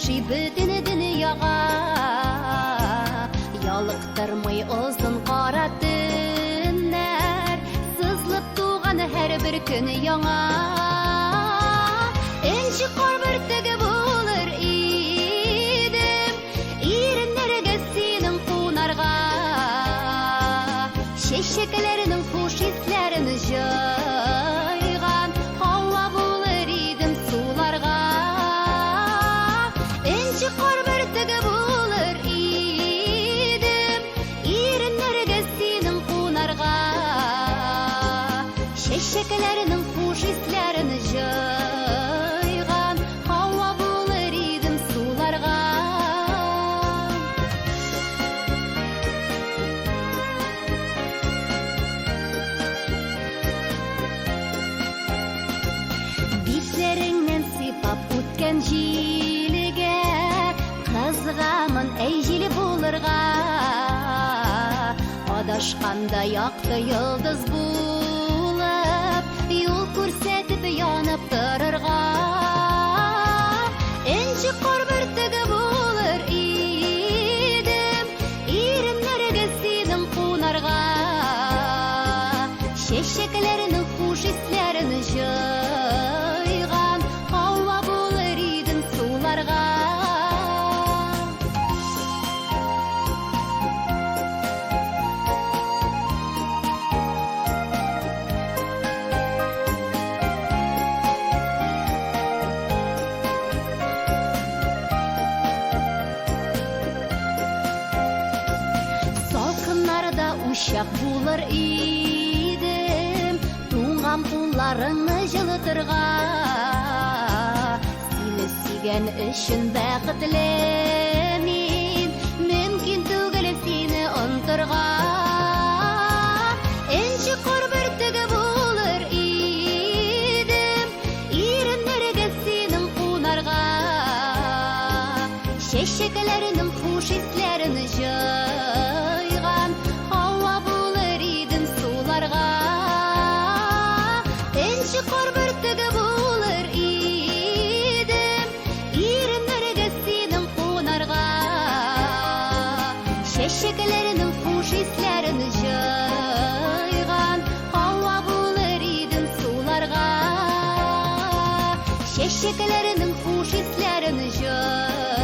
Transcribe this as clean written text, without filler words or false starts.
okşay bütün dünyaga. Ялыктырмый озын кара төннәр, сызлып туган һәр бер көн яңа. Энче кар бөртеге булыр идем, иреннәргә синең кунарга. Чәчәкләрнең хуш исләрен җайган, һава булыр идем суларга. Энче кар бөртеге булыр идем, иреннәргә синең кунарга. Чәчәкләрнең хуш исләрен җайган, һава булыр идем суларга. Битләреңнән сыйпап үткән җилгә, кызгамын әй җиле булырга. Адашканда якты йолдыз булып, юл күрсәтеп янып торырга. Энче кар бөртеге булыр идем, иреннәргә синең кунарга. Чәчәкләрнең хуш исләрен җайган, һава булыр идем суларга. Салкыннарда учак булыр идем, туңган кулларыңны җылытырга. Сине сөйгән өчен бәхетле мин, мөмкин түгел сине онтырга. Энче кар бөртеге булыр идем, иреннәргә синең кунарга. Чәчәкләрнең хуш исләрен җайган, һава булыр идем суларга. Энче кар бөртеге булыр идем, иреннәргә синең кунарга. Чәчәкләрнең хуш исләрен җайган, һава булыр идем суларга. Чәчәкләрнең хуш исләрен җайган.